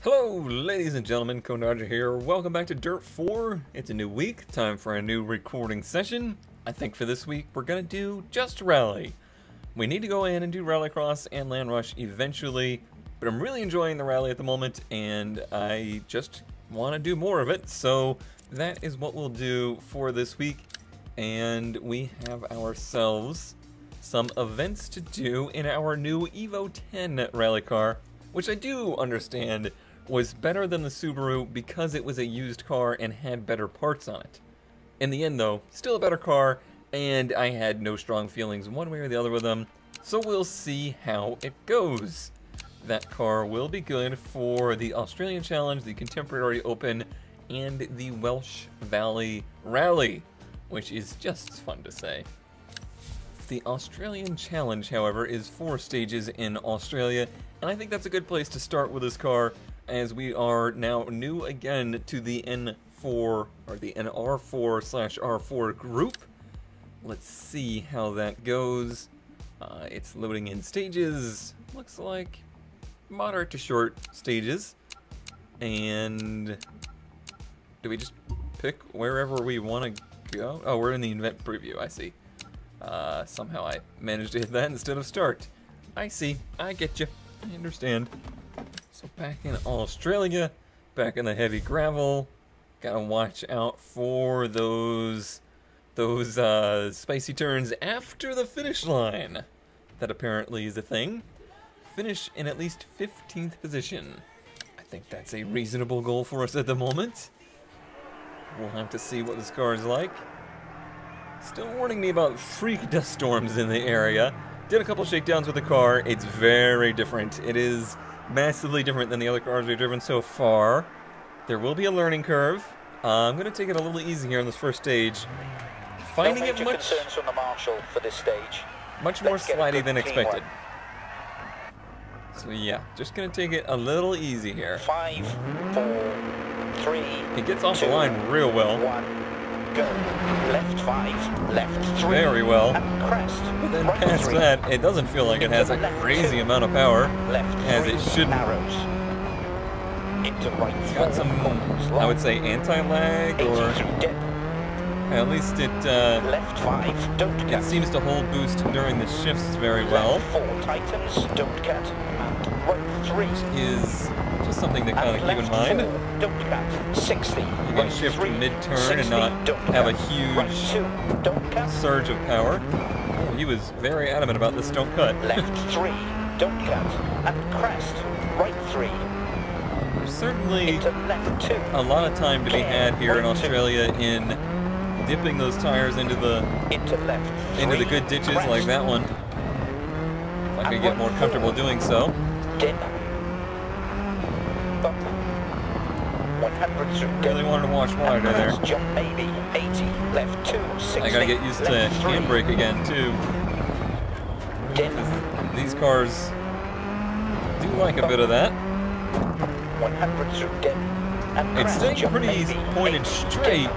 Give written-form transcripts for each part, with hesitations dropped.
Hello, ladies and gentlemen, Dodger here. Welcome back to Dirt 4. It's a new week, time for a new recording session. I think for this week, we're gonna do just rally. We need to go in and do Rallycross and Land Rush eventually, but I'm really enjoying the rally at the moment, and I just want to do more of it, so that is what we'll do for this week. And we have ourselves some events to do in our new Evo 10 rally car, which I do understand was better than the Subaru because it was a used car and had better parts on it. In the end though, still a better car, and I had no strong feelings one way or the other with them, so we'll see how it goes. That car will be good for the Australian Challenge, the Contemporary Open, and the Welsh Valley Rally, which is just fun to say. The Australian Challenge, however, is 4 stages in Australia, and I think that's a good place to start with this car, as we are now new again to the N4, or the NR4/R4 group. Let's see how that goes. It's loading in stages, looks like moderate to short stages, and do we just pick wherever we want to go? Oh, we're in the event preview, I see. Somehow I managed to hit that instead of start. I see, I get you, I understand. So back in Australia, back in the heavy gravel, gotta watch out for those spicy turns after the finish line. That apparently is a thing. Finish in at least 15th position. I think that's a reasonable goal for us at the moment. We'll have to see what this car is like. Still warning me about freak dust storms in the area. Did a couple shakedowns with the car. It's very different. It is massively different than the other cars we've driven so far. There will be a learning curve. I'm going to take it a little easy here on this first stage. Finding it much concerns from the marshal for this stage. Much more slidey than expected. So yeah, just going to take it a little easy here. 5, 4, 3. It gets off the line real well. 1. Go. Left 5, left 3. Very well. And crest. But then right past 3. that, it doesn't feel like it has a crazy amount of power, as it shouldn't. Narrows. Into right. It's got some, I would say, anti-lag, or at least it left 5, don't cut. it seems to hold boost during the shifts very well. Left 4 tightens, don't cut. And right 3 is just something to kind of keep in mind. 4, don't cut. 60. You can shift mid-turn and not have a huge surge of power. He was very adamant about this don't cut. Left 3, don't cut. And crest, right 3. There's certainly Into left 2. a lot of time to be had here in Australia in dipping those tires into the good ditches like that one. If I could get more comfortable doing so. Dip. Bump. 100 through dip. Really wanted to watch wide right there. Jump maybe. 80. Left 2. 60. I gotta get used to handbrake again too. Dip. These cars do like a bit of that. 100 through dip. And It's staying pretty pointed straight.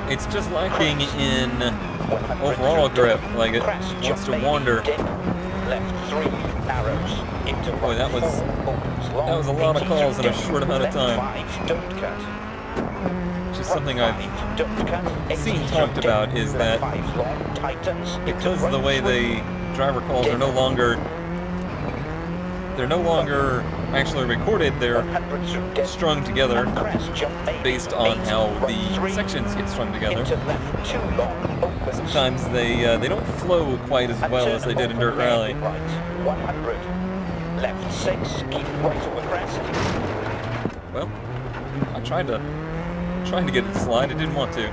It's just lacking in overall grip. Like it wants to wander. Left 3 narrows. Into Boy, that was a lot of calls in a short amount of time. 5, don't cut. Just something I've seen talked about is that because of the way the driver calls are no longer actually recorded, they're strung together based on how the sections get strung together. Sometimes they don't flow quite as well as they did in Dirt Rally. 100. Left 6, keep right over crest. Well, I tried to get it to slide, it didn't want to.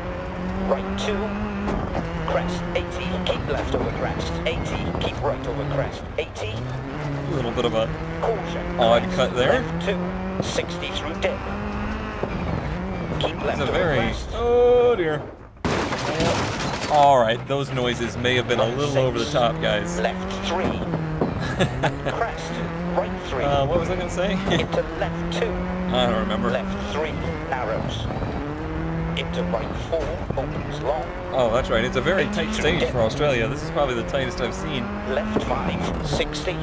Right 2, crest 80, keep left over crest. 80, keep right over crest. 80. A little bit of a Caution. odd cut there. Left 2, 60 through dip. Keep left It's a over very, crest. oh dear. Alright, those noises may have been a little over the top, guys. Left 3. Crest. Right 3. What was I going to say? Into left 2. I don't remember. Left 3. Narrows. Into right 4. Opens long. Oh, that's right. It's a very tight stage for Australia. This is probably the tightest I've seen. Left 5. 60.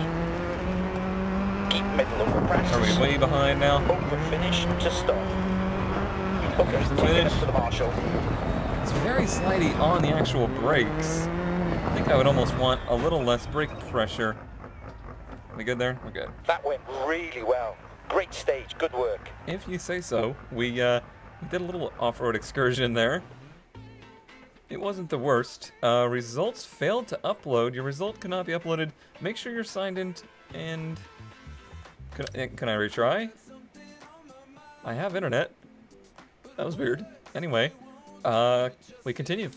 Keep middle over crest. Are we way behind now? Over finish to stop. Okay, There's the take it finish. up to the marshal. It's very slidey on the actual brakes. I think I would almost want a little less brake pressure. We good there? We're good. That went really well. Great stage, good work. If you say so. We did a little off-road excursion there. It wasn't the worst. Results failed to upload. Your result cannot be uploaded. Make sure you're signed in and... Can I retry? I have internet. That was weird. Anyway, we continue.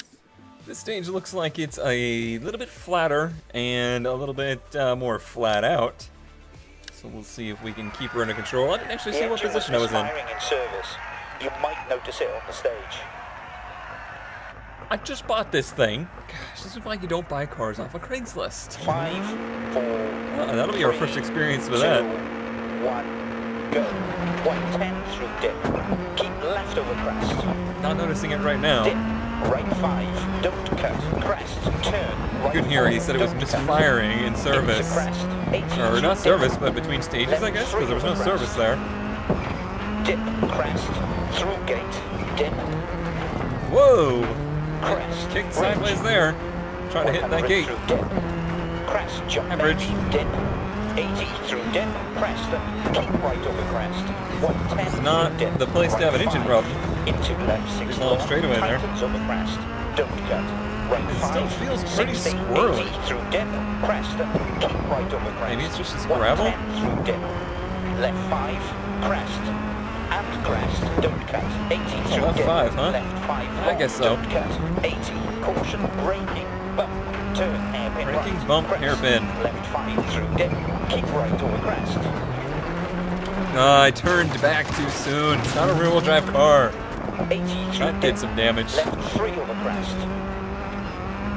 This stage looks like it's a little bit flatter and a little bit more flat out. So we'll see if we can keep her under control. I didn't actually see what position I was in. In service. You might notice it on the stage. I just bought this thing. Gosh, this is why you don't buy cars off of Craigslist. 5, 4. That'll be our first experience with that. 1, go. 110 through dip. Keep left over crest. Not noticing it right now. Dip. Right 5. Don't cut. Crest. Turn. You couldn't hear it. He said it was misfiring in service. Or not service, but between stages, I guess, because there was no service there. Dip. Crest. Through gate. Dip. Whoa! Crest. Kicked sideways there. Trying to hit that gate. Crest. Jump. Average. Dip. 80 through dip. Crest. Keep right over crest. 110. It's not the place to have an engine problem. Into left 6 There's a long straightaway there. Tightens over crest. Don't cut. Right It 5. still feels pretty 60, squirrely. 80 through dip. Crest. Keep right over crest. Maybe it's just this gravel? 110 through dip. Left 5. Crest. And crest. Don't cut. 80 through left dip. 5, huh? Left 5. I guess so. Don't cut. 80. Caution. Braking. Bump. Turn. Hairpin Braking, right. bump, Crest. hairpin. Left 5 through dip. Keep right over crest. I turned back too soon. It's not a rear-wheel drive car. 80 through That did some damage. Left 3 over crest.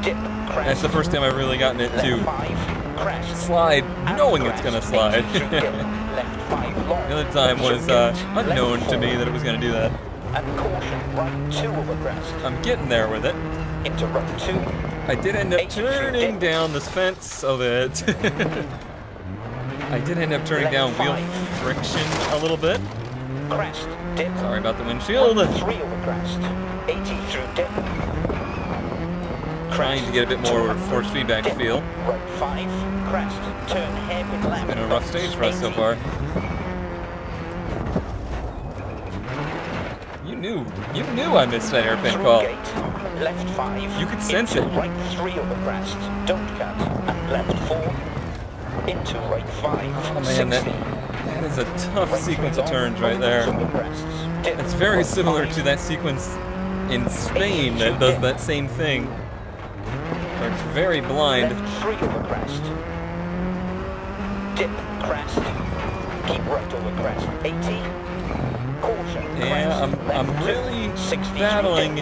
Dip. Crest. That's the first time I've really gotten it to Left 5. Crest. slide, And knowing it's crest. gonna slide. 80 through dip. Left 5 long. The other time was unknown to me that it was gonna do that. And caution. Right 2 over crest. I'm getting there with it. Into right 2. I did end up 80 through turning dip. down this fence so that I did end up turning down wheel friction a little bit. Crest. Dip. Sorry about the windshield. 3 over crest. 80 through dip. Trying to get a bit more force feedback Dip. feel. Right 5. Crest. Turn hairpin left. Been a rough stage for us so far. You knew I missed that hairpin Through call. gate. Left 5. You could sense Into it. Right 3 over crest. Don't cut. And left 4. Into right 5. Oh man, that is a tough sequence of turns right there. It's very similar to that sequence in Spain that does that same thing. Where it's very blind. Left 3 over crest. Dip crest. Keep right over crest. 80. Caution. Yeah, I'm really battling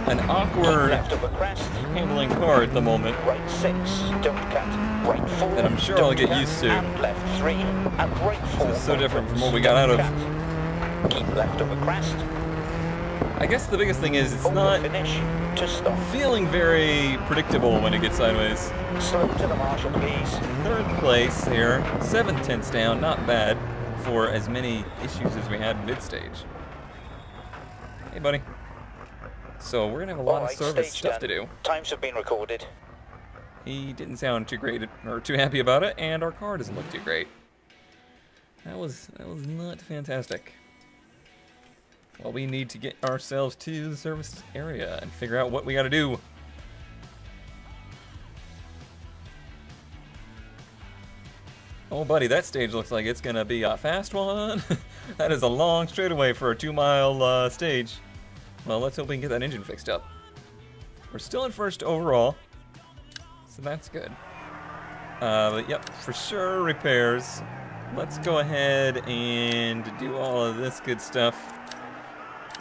an awkward Left over crest. handling car at the moment Right 6. Don't cut. Right 4. that I'm sure I'll get used to. And left 3. And right 4. This is so different from what we got out of. Keep left over crest. I guess the biggest thing is it's Over not finish to stop. feeling very predictable when it gets sideways. Slow to the marshal, please. Third place here, 7/10 down, not bad for as many issues as we had mid-stage. Hey, buddy. So we're gonna have a lot of Alright, service stage stuff done. to do. Times have been recorded. He didn't sound too great or too happy about it, and our car doesn't look too great. That was not fantastic. Well, we need to get ourselves to the service area and figure out what we got to do. Oh, buddy, that stage looks like it's gonna be a fast one. That is a long straightaway for a 2-mile stage. Well, let's hope we can get that engine fixed up. We're still in first overall, so that's good. But yep, for sure repairs. Let's go ahead and do all of this good stuff.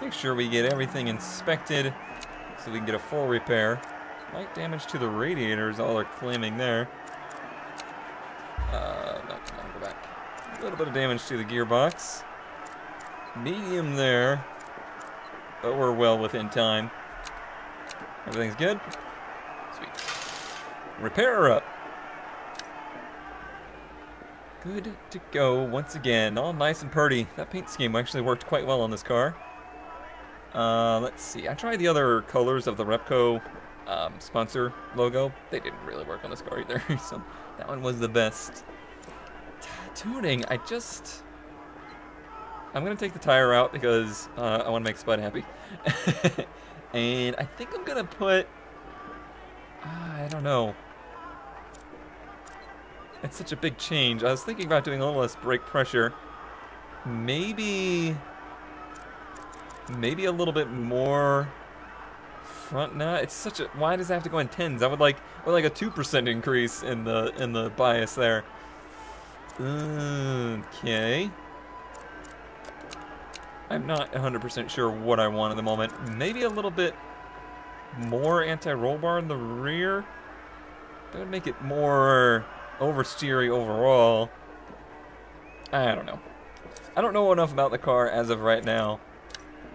Make sure we get everything inspected so we can get a full repair. Slight damage to the radiator is all they're claiming there. No, come on, go back. A little bit of damage to the gearbox. Medium there, but we're well within time. Everything's good. Sweet. Repair her up. Good to go once again. All nice and pretty. That paint scheme actually worked quite well on this car. Let's see. I tried the other colors of the Repco sponsor logo. They didn't really work on this car either. So that one was the best. Tuning. I'm going to take the tire out because I want to make Spud happy. And I think I'm going to put... I don't know. It's such a big change. I was thinking about doing a little less brake pressure. Maybe a little bit more front nut. It's such a... Why does it have to go in tens? I would like a 2% increase in the bias there. Okay. I'm not 100% sure what I want at the moment. Maybe a little bit more anti-roll bar in the rear. That would make it more oversteery overall. I don't know. I don't know enough about the car as of right now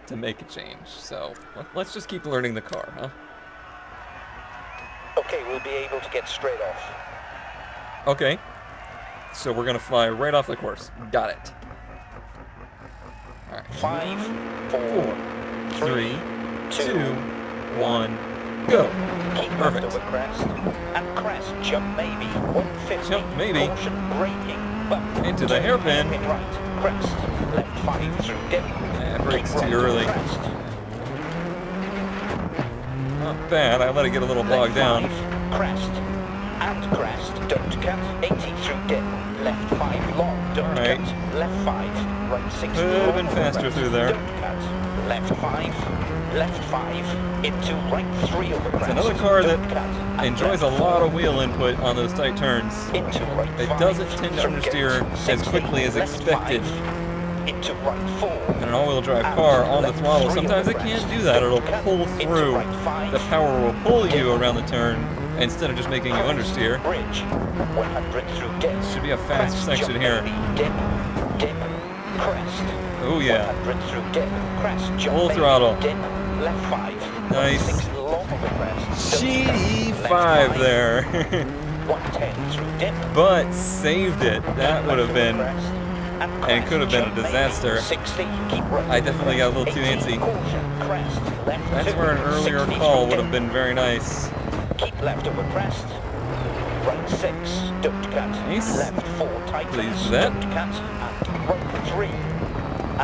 to make a change. So let's just keep learning the car, huh? Okay, we'll be able to get straight off. Okay. So we're gonna fly right off the course. Got it. All right. 5, 4, 3, 2, 1, go. Keep Perfect. left over crest. And crest, jump maybe. 150. Jump maybe. Caution, braking. Bump. Into the hairpin. Hairpin right. Crest. Left 5 through dip. Brakes Keep too right early. over crest. Not bad. I let it get a little bogged down. Left 5, crest. And crest. Don't cut. 80 through dip. Left 5 long. Don't Alright. cut. Left 5. Right 6 Could have been long, faster crest. through there. Don't cut. Left 5. Left 5. Into right 3 over crest. It's another car that Don't cut. And enjoys a left lot 4. of wheel input on those tight turns. Into right It 5. doesn't tend to through understeer gate. as 60. quickly as Left expected. 5. Into right 4. And an all-wheel drive And car on the left throttle, 3 sometimes over it can't crest. do that. It'll Cut. pull Into through. right 5. The power will pull you around the turn instead of just making you understeer. Bridge. 100 through dip. Should be a fast Crest, section jump here. maybe. Dip. Dip. Crest. Oh yeah. 100 through dip. Crest. Jump Full maybe. throttle. Dip. Left 5. Nice. 6 long over crest. GD5 there. 110 through dip. But saved it. That would have been... And could have been a disaster. 60, keep right I definitely got a little too 80, antsy. caution, crest, left That's 2, where an earlier 60 call through would have dip. been very nice. Keep left over crest. Right 6, don't cut. Nice. Left 4, tightens, Pleased with that. don't cut. And right 3.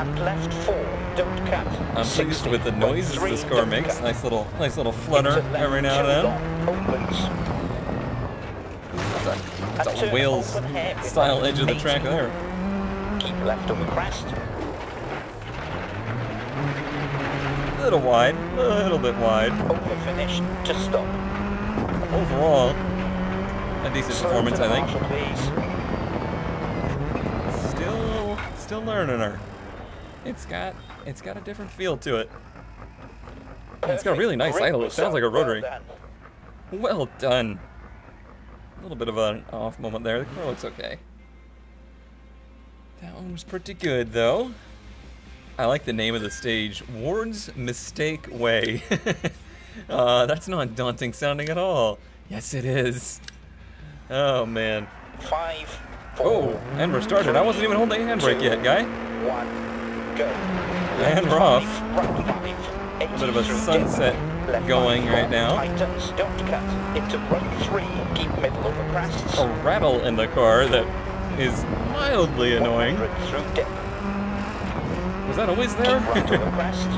And left 4, don't cut. I'm 60, pleased with the noises right 3, this car don't makes. cut. Nice little flutter Into left every now 2 and then. long, opens. That's a And turn Wales open hairpin style right edge of the 80. track there. Keep left over crest. A little wide, a little bit wide. Over finish to stop. Overall, a decent performance, I think. Marshal, please. Still learning her. It's got a different feel to it. It's got a really nice Great idle. It sounds like a result. rotary. Well done. Well done. A little bit of an off moment there. The car looks okay. That one was pretty good, though. I like the name of the stage, Ward's Mistake Way. That's not daunting sounding at all. Yes, it is. Oh, man. 5, 4, Oh, and we're started. I wasn't even holding the handbrake yet, guy. 1, go. And we're off. Right 5, A bit of a sunset going right now. Tightens, don't cut. Into right 3, keep middle over crest. A rattle in the car that is mildly annoying. 100 through dip. Was that always there? Keep right over crest.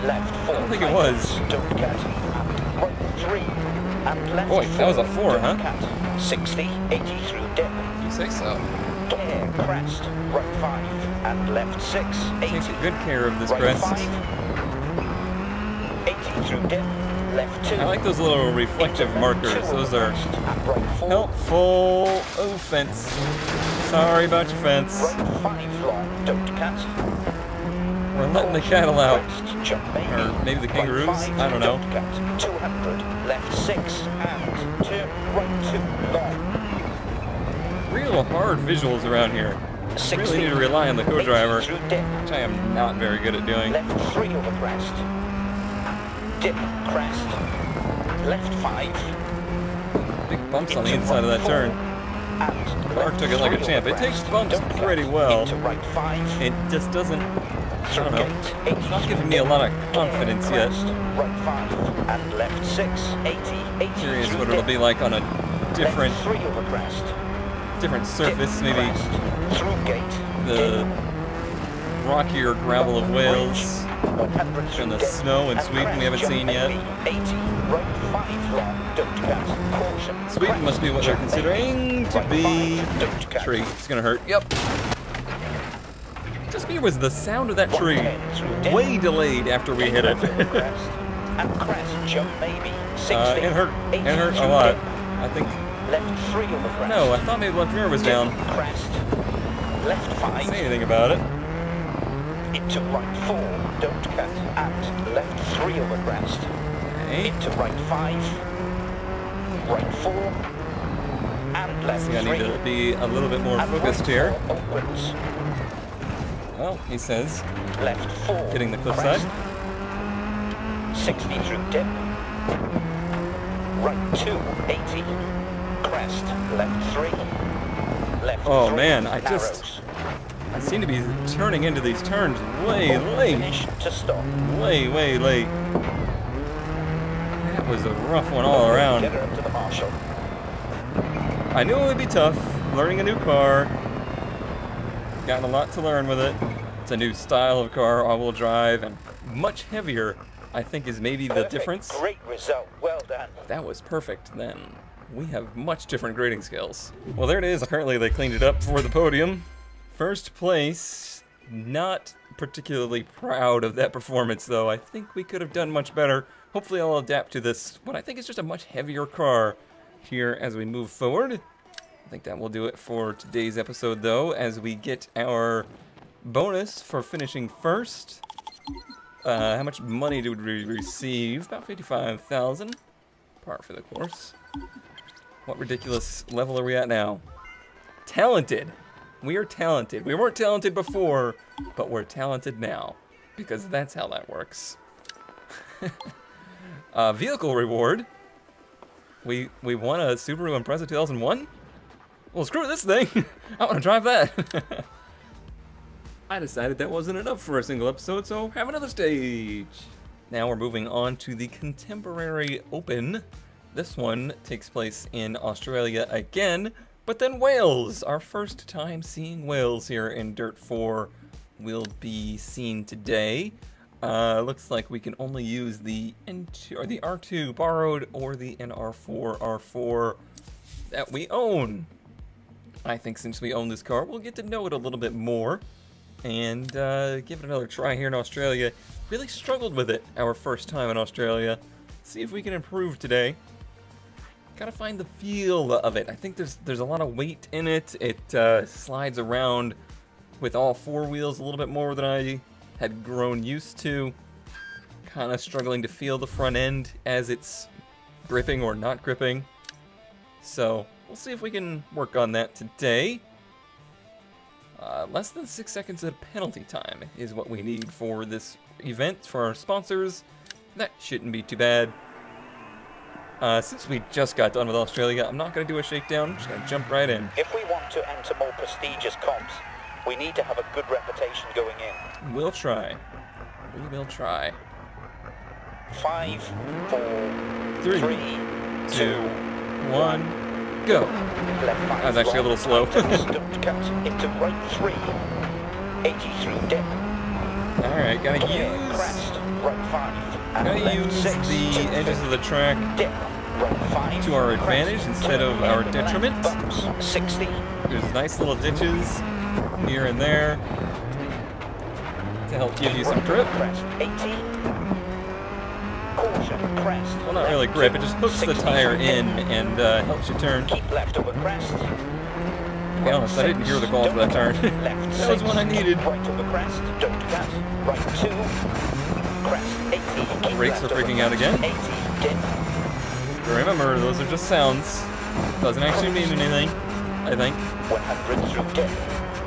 Left 4, I don't think it tightens, was. don't cut. And right 3, and left Boy, that was a 4, 4, don't huh? cut. 60, 80 through dip. You say so. Care, crest, right 5, and left 6, 80. Takes good care of this right crest. 5, 80 through dip, left 2. I like those little reflective into markers. left 2 Those over are crest, and right 4, helpful. Oh, fence. Sorry about your fence. right 5 long, don't cut. We're letting the cattle out. Crest, jump maybe. Or maybe the Right kangaroos? 5, I don't know. Don't cut. 200, left 6, and turn right 2 long. Real hard visuals around here. 60, Really need to rely on the 80 co-driver, through dip. which I am not very good at doing. Left 3 over crest. Dip, crest. Left 5. Big bumps on the Into inside of that right turn. 4. and Car took it like a champ. It takes bumps pretty well. Into right 5. It just doesn't, I don't know, it's not giving me a lot of confidence yet. Right 5 and left 6, 80 Curious through what it'll dip. be like on a different Left 3 over crest. different surface, Dip, maybe crest, through gate. the Dip. rockier gravel of Wales 100 through and the dip. snow in And Sweden we haven't crest, seen jump yet. 80, right 5 long, don't cut. Caution. Sweden crest, must be what they're jump considering 80, to right be 5, don't cut. tree. It's gonna hurt. Yep. Just me was the sound of that tree 110 through dip. way delayed after we hit it. Crest. And crest, jump maybe. 60. It hurt. 80 It hurt a through lot. dip. I think. Left 3 over crest. No, I thought maybe left rear was down. Crest. Left Didn't 5. say anything about it. Into right 4. Don't cut. And left 3 over crest. Okay. Into right 5. Right 4. And left See, I 3. need to be a little bit more And focused right here. 4 opens. Well, he says, Left 4. hitting the crest. cliffside. 60 through dip. Right 2. 80. Crest. Left 3. Left Oh 3. man, I narrows. seem to be turning into these turns way Open late. Finish to stop. Way late. That was a rough one all around. Get her up to the marshal. I knew it would be tough, learning a new car. Gotten a lot to learn with it. It's a new style of car, all-wheel drive, and much heavier, I think is maybe the Perfect. difference. Great result. Well done. That was perfect then. We have much different grading skills. Well, there it is. Apparently they cleaned it up for the podium. First place. Not particularly proud of that performance, though. I think we could have done much better. Hopefully I'll adapt to this, what I think is just a much heavier car here as we move forward. I think that will do it for today's episode, though, as we get our bonus for finishing first. How much money did we receive? About 55,000. Par for the course. What ridiculous level are we at now? Talented. We are talented. We weren't talented before, but we're talented now. Because that's how that works. Vehicle reward. We won a Subaru Impreza 2001? Well, screw this thing. I want to drive that. I decided that wasn't enough for a single episode, so have another stage. Now we're moving on to the Contemporary Open. This one takes place in Australia again, but then Wales. Our first time seeing Wales here in Dirt 4 will be seen today. Looks like we can only use the N2 or the R2 borrowed or the NR4 R4 that we own. I think since we own this car, we'll get to know it a little bit more and give it another try here in Australia. Really struggled with it our first time in Australia. See if we can improve today. Gotta find the feel of it. I think there's a lot of weight in it. It slides around with all four wheels a little bit more than I had grown used to. Kind of struggling to feel the front end as it's gripping or not gripping. So we'll see if we can work on that today. Less than 6 seconds of penalty time is what we need for this event for our sponsors. That shouldn't be too bad. Since we just got done with Australia, I'm not going to do a shakedown. I'm just going to jump right in. If we want to enter more prestigious comps, we need to have a good reputation going in. We'll try. We will try. 5, 4, 3, 3, 2, 1, go. left 5. That was actually a little slow. Don't cut into right 3. 80 through dip. Alright, gotta Crest, use right 5. And gotta left use 6, the 2, edges of the track dip. Right 5. to our crest, advantage instead of turn our left, detriment. Bumps, 60. There's nice little ditches here and there to help give you some grip. Crest, 80. Caution, crest. Well, not really grip, it just hooks the 60 tire through in dip. and helps you turn. Keep left over crest. To be honest, I didn't hear the call for that turn. Left That was 6, what I needed. Right over crest, don't cut. Right 2. Crest, 80. Keep Brakes left are over freaking out crest, again. 80. Dip. Remember, those are just sounds. Doesn't actually mean anything, I think. 100 through dip.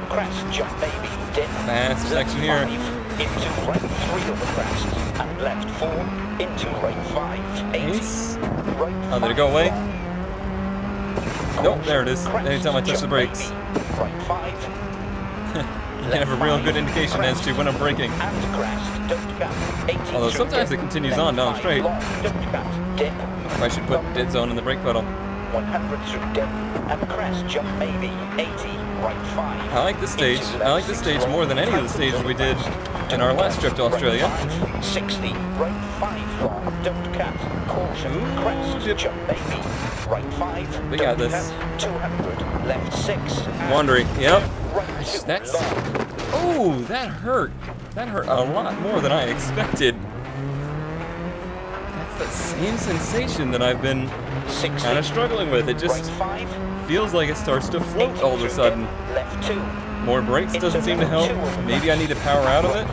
Crest, jump maybe. Dip. Fast section here. 5. Into right 3 over crest. And left 4. Into right 5. 80. Nice. Right Oh, did it go away? Nope, there it is. Crest, Anytime I touch the jump brakes. maybe. Right 5. You can have a real good indication as to when I'm braking. And crest, don't cut. 80 Although through sometimes dip. it continues Left on down 5 straight. long, don't cut. Dip. I should put dead zone in the brake pedal. 100 through dip. And crest, jump maybe. 80, right 5. I like this stage. I like this stage more than any of the stages we did in our last trip to Australia. Right 5, 60, right 5 long, don't cut. Caution, Ooh, crest, dip. jump maybe. Right 5, We got don't this. cut. 200, left 6. and Wandering. Yep. Right 2, That's. long. Oh, that hurt. That hurt a lot more than I expected. That's that same sensation that I've been 60, kind of struggling with. It right just 5. feels like it starts to float 80 all of a through sudden. dip, left 2. More brakes doesn't seem to help. Maybe I need to power out of it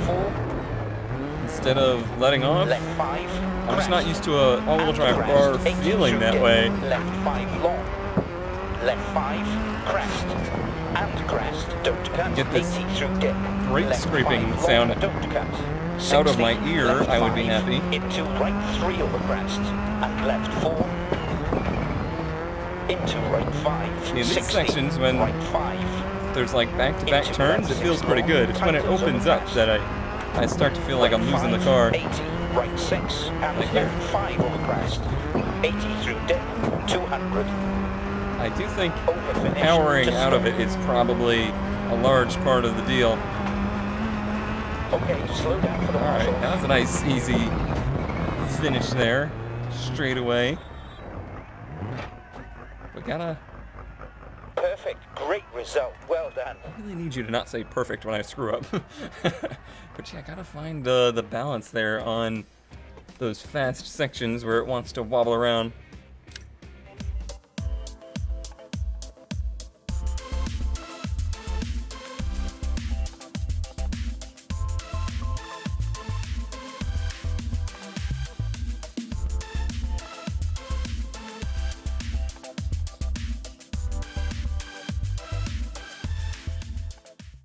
instead of letting off. Left 5. I'm just not used to a all-wheel drive car feeling that way. Left 5 long. Left 5. Crest. And crest. Don't cut. Get this 80 through dip. brake Left scraping 5 sound long, don't cut. out of my 60, ear, left I would be 5, happy. Into right 3 over crest. And left 4. Into right 5. In these 60, sections, when right 5. there's like back-to-back Into turns, it left feels 6 pretty long, good. It's when it tightens opens over up crest. that I start to feel like I'm losing the 5, car. 80, right 6, and Like here. left 5 over crest. 80 through dip, 200. I do think Over finish. powering to out of slow. it is probably a large part of the deal. Okay, slow down for the Alright, marshal. that was a nice, easy finish there. Straight away. We gotta... Perfect, great result, well done. I really need you to not say perfect when I screw up. But yeah, I gotta find the balance there on those fast sections where it wants to wobble around.